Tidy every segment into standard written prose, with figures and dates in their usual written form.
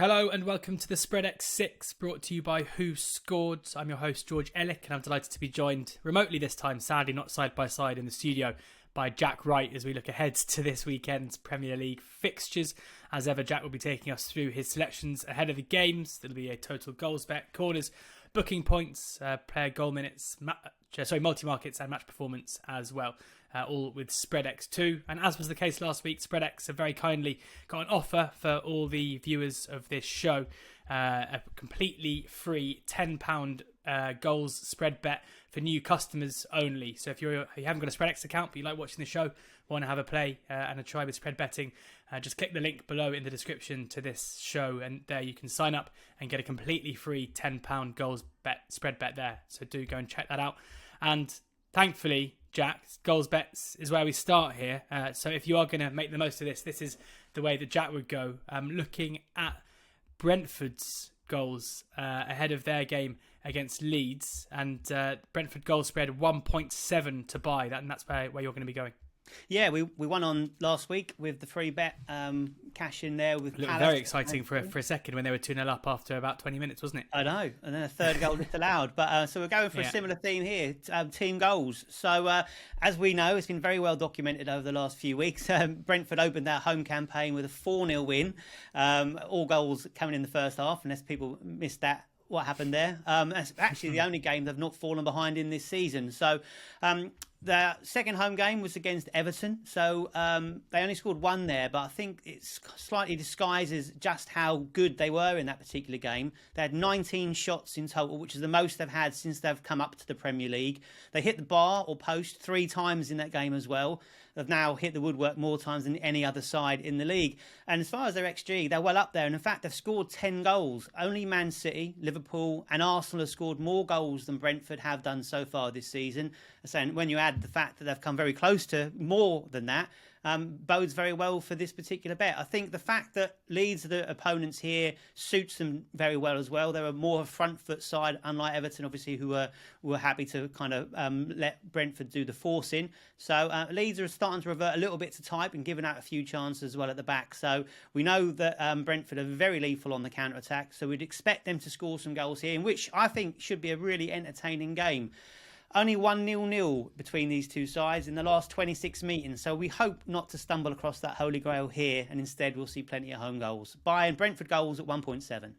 Hello and welcome to the Spreadex Six, brought to you by WhoScored. I'm your host George Elek, and I'm delighted to be joined remotely this time, sadly not side by side in the studio, by Jack Wright as we look ahead to this weekend's Premier League fixtures. As ever, Jack will be taking us through his selections ahead of the games. There'll be a total goals bet, corners, booking points, player goal minutes, multi-markets and match performance as well. All with Spreadex 2. And as was the case last week, Spreadex have very kindly got an offer for all the viewers of this show. A completely free £10 goals spread bet for new customers only. So if you haven't got a Spreadex account but you like watching the show, want to have a play and a try with spread betting, just click the link below in the description to this show, and there you can sign up and get a completely free £10 goals spread bet there. So do go and check that out. And thankfully, Jack, goals bets is where we start here. So if you are going to make the most of this is the way that Jack would go. Looking at Brentford's goals ahead of their game against Leeds, and Brentford goal spread 1.7 to buy. That's where you're going to be going. Yeah, we won on last week with the free bet cash in there with Palace. Very exciting for a second when they were 2-0 up after about 20 minutes, wasn't it? I know, and then a third goal disallowed. But so we're going for a similar theme here, team goals. So as we know, it's been very well documented over the last few weeks. Brentford opened their home campaign with a 4-0 win. All goals coming in the first half, unless people missed that. What happened there? That's actually the only game they've not fallen behind in this season. So their second home game was against Everton. So they only scored one there, but I think it slightly disguises just how good they were in that particular game. They had 19 shots in total, which is the most they've had since they've come up to the Premier League. They hit the bar or post 3 times in that game as well. They've now hit the woodwork more times than any other side in the league. And as far as their XG, they're well up there. And in fact, they've scored 10 goals. Only Man City, Liverpool and Arsenal have scored more goals than Brentford have done so far this season. So when you add the fact that they've come very close to more than that, bodes very well for this particular bet. I think the fact that Leeds are the opponents here suits them very well as well. They're a more front foot side, unlike Everton, obviously, who were happy to kind of let Brentford do the forcing. So Leeds are starting to revert a little bit to type and giving out a few chances as well at the back. So we know that Brentford are very lethal on the counter-attack. So we'd expect them to score some goals here, in which I think should be a really entertaining game. Only 1-0 between these two sides in the last 26 meetings, so we hope not to stumble across that holy grail here, and instead we'll see plenty of home goals. Buying Brentford goals at 1.7.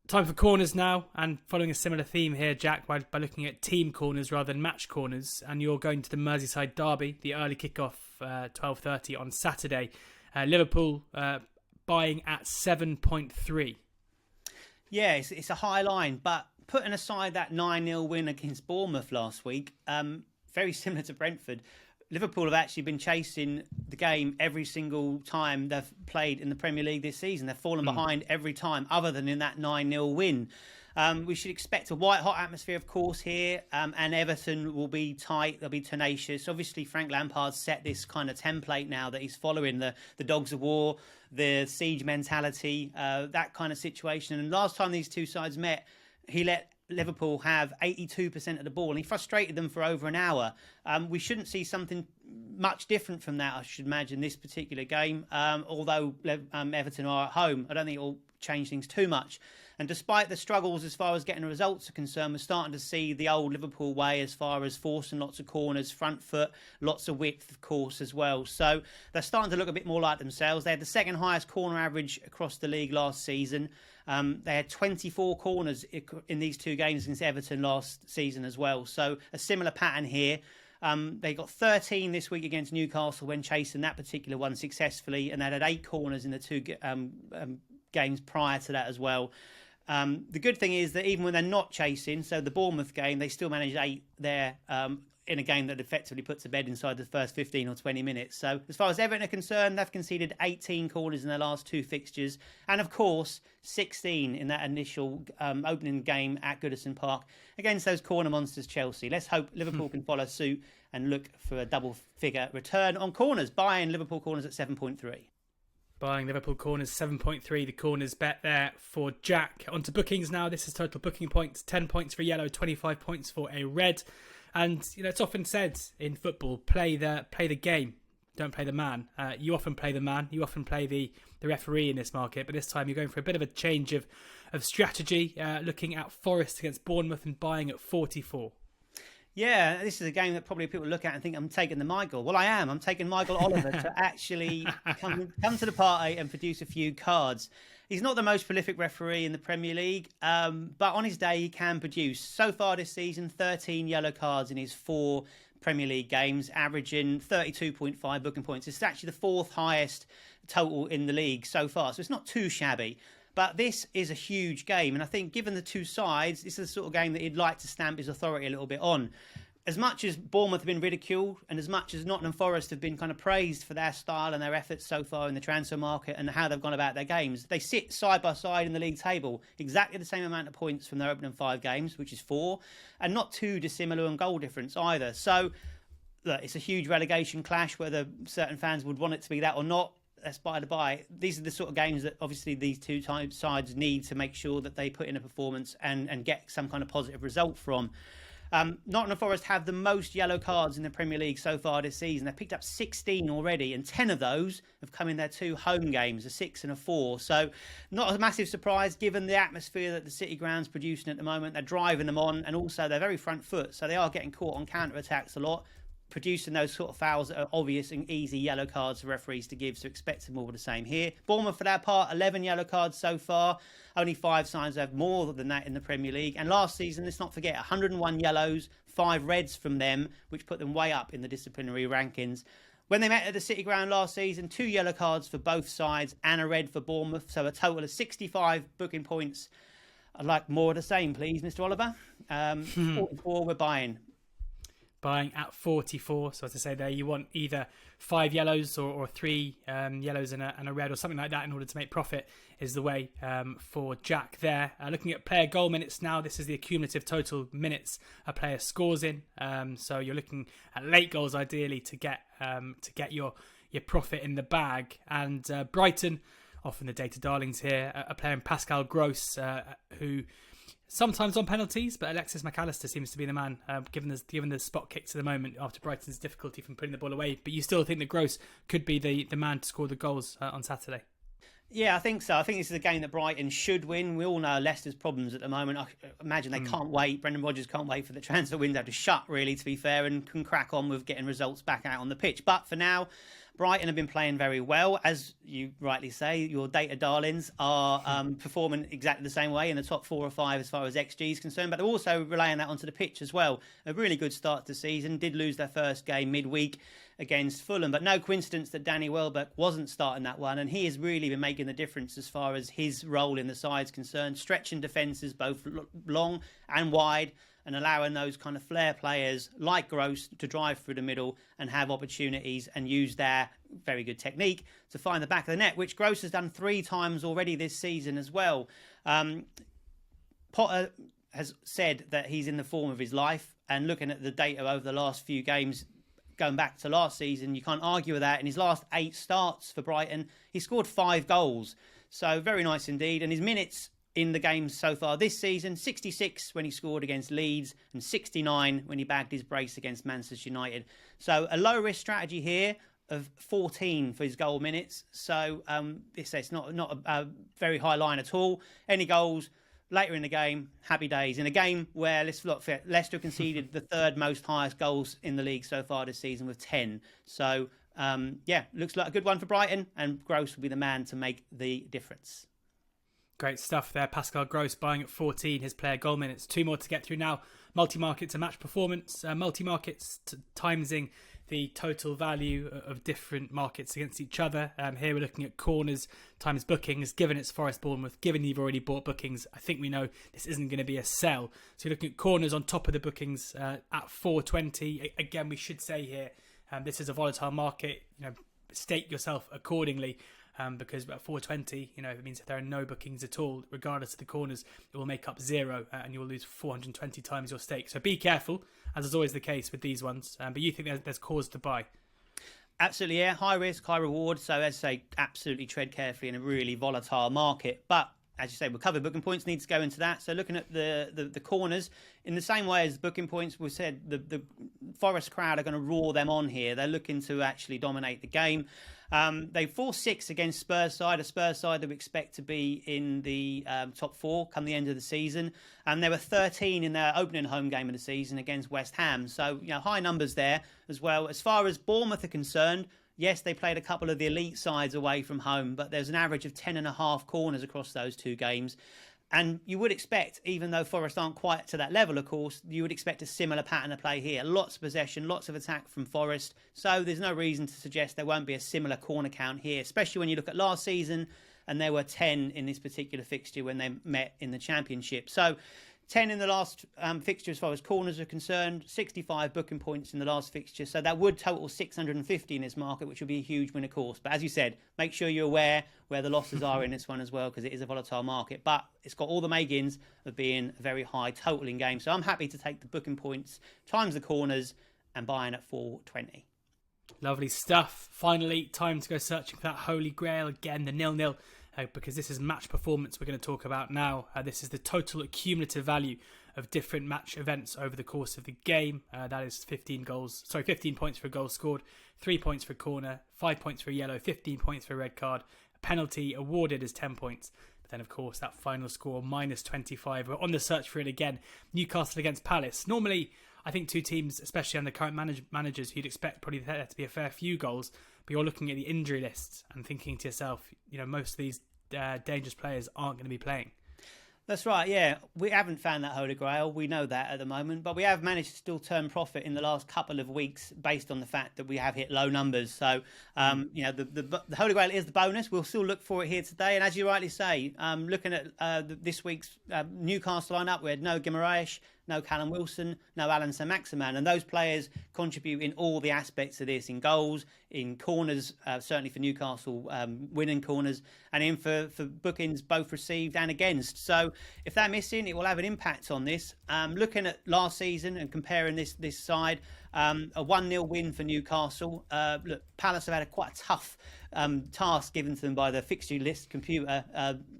Time for corners now, and following a similar theme here, Jack, by looking at team corners rather than match corners, and you're going to the Merseyside derby, the early kickoff, 12:30 on Saturday. Liverpool buying at 7.3. Yeah, it's a high line, but putting aside that 9-0 win against Bournemouth last week, very similar to Brentford, Liverpool have actually been chasing the game every single time they've played in the Premier League this season. They've fallen behind every time other than in that 9-0 win. We should expect a white-hot atmosphere, of course, here, and Everton will be tight, they'll be tenacious. Obviously, Frank Lampard's set this kind of template now that he's following, the dogs of war, the siege mentality, that kind of situation. And last time these two sides met, he let Liverpool have 82% of the ball and he frustrated them for over an hour. We shouldn't see something much different from that, I should imagine, this particular game. Although Everton are at home, I don't think it will change things too much. And despite the struggles as far as getting results are concerned, we're starting to see the old Liverpool way as far as forcing lots of corners, front foot, lots of width, of course, as well. So they're starting to look a bit more like themselves. They had the second highest corner average across the league last season. They had 24 corners in these two games against Everton last season as well. So a similar pattern here. They got 13 this week against Newcastle when chasing that particular one successfully, and they had 8 corners in the two games prior to that as well. The good thing is that even when they're not chasing, so the Bournemouth game, they still managed 8 there in a game that effectively put to bed inside the first 15 or 20 minutes. So as far as Everton are concerned, they've conceded 18 corners in their last 2 fixtures. And of course, 16 in that initial opening game at Goodison Park against those corner monsters Chelsea. Let's hope Liverpool can follow suit and look for a double-figure return on corners, buying Liverpool corners at 7.3. Buying Liverpool corners 7.3, the corners bet there for Jack. On to bookings now. This is total booking points. 10 points for yellow, 25 points for a red. And you know, it's often said in football, play the game. don't play the man. You often play the man. You often play the referee in this market. But this time you're going for a bit of a change of strategy, looking at Forest against Bournemouth and buying at 44. Yeah, this is a game that probably people look at and think I'm taking the Michael. Well, I am. I'm taking Michael Oliver to actually come to the party and produce a few cards. He's not the most prolific referee in the Premier League, but on his day he can produce. So far this season, 13 yellow cards in his 4 Premier League games, averaging 32.5 booking points. It's actually the 4th highest total in the league so far, so it's not too shabby. But this is a huge game, and I think given the two sides, this is the sort of game that he'd like to stamp his authority a little bit on. As much as Bournemouth have been ridiculed, and as much as Nottingham Forest have been kind of praised for their style and their efforts so far in the transfer market and how they've gone about their games, they sit side by side in the league table, exactly the same amount of points from their opening 5 games, which is 4, and not too dissimilar on goal difference either. So, look, it's a huge relegation clash, whether certain fans would want it to be that or not. That's by the by. These are the sort of games that obviously these two sides need to make sure that they put in a performance and get some kind of positive result from. Nottingham Forest have the most yellow cards in the Premier League so far this season. They've picked up 16 already, and 10 of those have come in their 2 home games, a 6 and a 4. So not a massive surprise given the atmosphere that the City Ground's producing at the moment. They're driving them on, and also they're very front foot, so they are getting caught on counter-attacks a lot, producing those sort of fouls that are obvious and easy yellow cards for referees to give, so expect more of the same here. Bournemouth, for their part, 11 yellow cards so far. Only 5 sides have more than that in the Premier League. And last season, let's not forget, 101 yellows, 5 reds from them, which put them way up in the disciplinary rankings. When they met at the City Ground last season, 2 yellow cards for both sides and a red for Bournemouth, so a total of 65 booking points. I'd like more of the same, please, Mr. Oliver. 44, we're buying. Buying at 44. So as I say there, you want either 5 yellows or 3 yellows and a red or something like that in order to make profit is the way for Jack there. Looking at player goal minutes now, this is the accumulative total minutes a player scores in. So you're looking at late goals ideally to get your profit in the bag. And Brighton, often the data darlings here, a player in Pascal Gross who sometimes on penalties, but Alexis McAllister seems to be the man, given the spot kicks at the moment after Brighton's difficulty from putting the ball away. But you still think that Gross could be the man to score the goals on Saturday? Yeah, I think so. I think this is a game that Brighton should win. We all know Leicester's problems at the moment. I imagine they can't wait. Brendan Rodgers can't wait for the transfer window to shut, really, to be fair, and can crack on with getting results back out on the pitch. But for now, Brighton have been playing very well. As you rightly say, your data darlings are performing exactly the same way in the top 4 or 5 as far as XG is concerned, but they're also relaying that onto the pitch as well. A really good start to the season. Did lose their first game midweek against Fulham, but no coincidence that Danny Welbeck wasn't starting that one, and he has really been making the difference as far as his role in the side's concerned, stretching defences both long and wide, and allowing those kind of flair players like Gross to drive through the middle and have opportunities and use their very good technique to find the back of the net, which Gross has done 3 times already this season as well. Potter has said that he's in the form of his life, and looking at the data over the last few games, going back to last season, you can't argue with that. In his last 8 starts for Brighton, he scored 5 goals. So very nice indeed. And his minutes in the games so far this season, 66 when he scored against Leeds and 69 when he bagged his brace against Manchester United. So a low-risk strategy here of 14 for his goal minutes. So it's not a very high line at all. Any goals later in the game, happy days. In a game where, let's look, Leicester conceded the 3rd most highest goals in the league so far this season with 10. So, looks like a good one for Brighton, and Gross will be the man to make the difference. Great stuff there. Pascal Gross buying at 14, his player goal minutes. 2 more to get through now. Multi-market to match performance. Multi-markets timesing the total value of different markets against each other. Here we're looking at corners times bookings. Given it's Forest Bournemouth, given you've already bought bookings, I think we know this isn't going to be a sell. So you're looking at corners on top of the bookings at 420. Again, we should say here, this is a volatile market. State yourself accordingly. Because at 420, it means if there are no bookings at all, regardless of the corners, it will make up 0 and you will lose 420 times your stake. So be careful, as is always the case with these ones. But you think there's cause to buy? Absolutely, yeah. High risk, high reward. So as I say, absolutely tread carefully in a really volatile market. But as you say, we'll cover booking points, needs to go into that. So looking at the corners, in the same way as booking points, we said the Forest crowd are going to roar them on here. They're looking to actually dominate the game. They 4-6 against Spurs side, a Spurs side that we expect to be in the top 4 come the end of the season. And they were 13 in their opening home game of the season against West Ham. So, high numbers there as well. As far as Bournemouth are concerned, yes, they played a couple of the elite sides away from home, but there's an average of 10.5 corners across those 2 games. And you would expect, even though Forest aren't quite to that level, of course, you would expect a similar pattern of play here. Lots of possession, lots of attack from Forest. So there's no reason to suggest there won't be a similar corner count here, especially when you look at last season and there were 10 in this particular fixture when they met in the Championship. So 10 in the last fixture as far as corners are concerned, 65 booking points in the last fixture. So that would total 650 in this market, which would be a huge win, of course. But as you said, make sure you're aware where the losses are in this one as well, because it is a volatile market. But it's got all the makings of being a very high totaling game. So I'm happy to take the booking points times the corners and buying at 420. Lovely stuff. Finally, time to go searching for that holy grail again, the 0-0. Because this is match performance we're going to talk about now. This is the total cumulative value of different match events over the course of the game. That is 15 points for a goal scored, 3 points for a corner, 5 points for a yellow, 15 points for a red card. A penalty awarded is 10 points. But then, of course, that final score, minus 25. We're on the search for it again. Newcastle against Palace. Normally, I think 2 teams, especially under current managers, you'd expect probably there to be a fair few goals. But you're looking at the injury lists and thinking to yourself, most of these dangerous players aren't going to be playing. That's right, yeah. We haven't found that holy grail. We know that at the moment. But we have managed to still turn profit in the last couple of weeks based on the fact that we have hit low numbers. So, the holy grail is the bonus. We'll still look for it here today. And as you rightly say, looking at this week's Newcastle lineup, we had no Guimaraes, no Callum Wilson, no Alan Saint-Maximin. And those players contribute in all the aspects of this, in goals, in corners, certainly for Newcastle, winning corners, and in for bookings both received and against. So if they're missing, it will have an impact on this. Looking at last season and comparing this side, a 1-0 win for Newcastle. Look, Palace have had quite a tough task given to them by the fixture list computer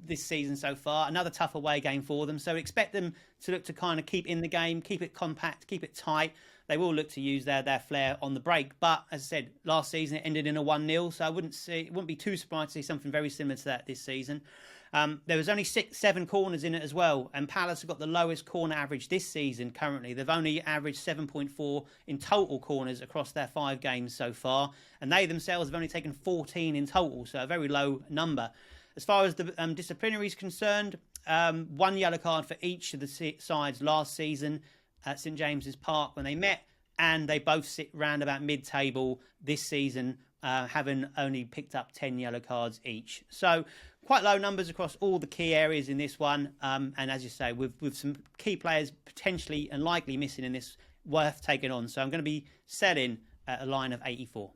this season so far. Another tough away game for them. So expect them to look to kind of keep in the game, keep it compact, keep it tight. They will look to use their flair on the break. But as I said, last season it ended in a 1-0. So I wouldn't be too surprised to see something very similar to that this season. There was only 7 corners in it as well. And Palace have got the lowest corner average this season currently. They've only averaged 7.4 in total corners across their 5 games so far. And they themselves have only taken 14 in total. So a very low number. As far as the disciplinary is concerned, 1 yellow card for each of the sides last season at St James's Park when they met. And they both sit round about mid-table this season, having only picked up 10 yellow cards each. So quite low numbers across all the key areas in this one. And as you say, with some key players potentially and likely missing in this, worth taking on. So I'm going to be selling at a line of 84.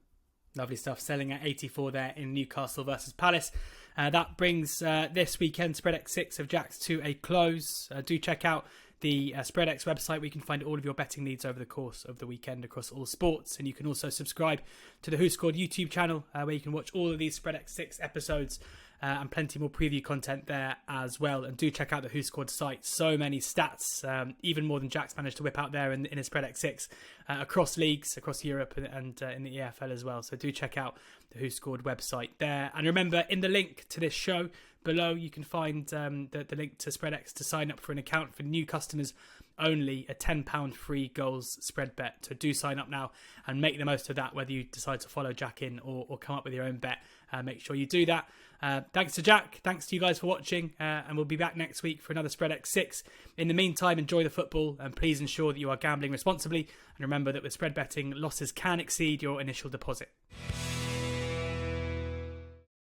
Lovely stuff. Selling at 84 there in Newcastle versus Palace. That brings this weekend Spreadex Six of Jacks to a close. Do check out the Spreadex website, where you can find all of your betting needs over the course of the weekend across all sports. And you can also subscribe to the WhoScored YouTube channel, where you can watch all of these Spreadex 6 episodes and plenty more preview content there as well. And do check out the WhoScored site. So many stats, even more than Jack's managed to whip out there in his Spreadex 6 across leagues, across Europe and in the EFL as well. So do check out the WhoScored website there. And remember, in the link to this show below, you can find the link to Spreadex to sign up for an account for new customers only, a £10 free goals spread bet. So do sign up now and make the most of that, whether you decide to follow Jack in or come up with your own bet. Make sure you do that. Thanks to Jack. Thanks to you guys for watching. And we'll be back next week for another Spreadex 6. In the meantime, enjoy the football and please ensure that you are gambling responsibly. And remember that with spread betting, losses can exceed your initial deposit.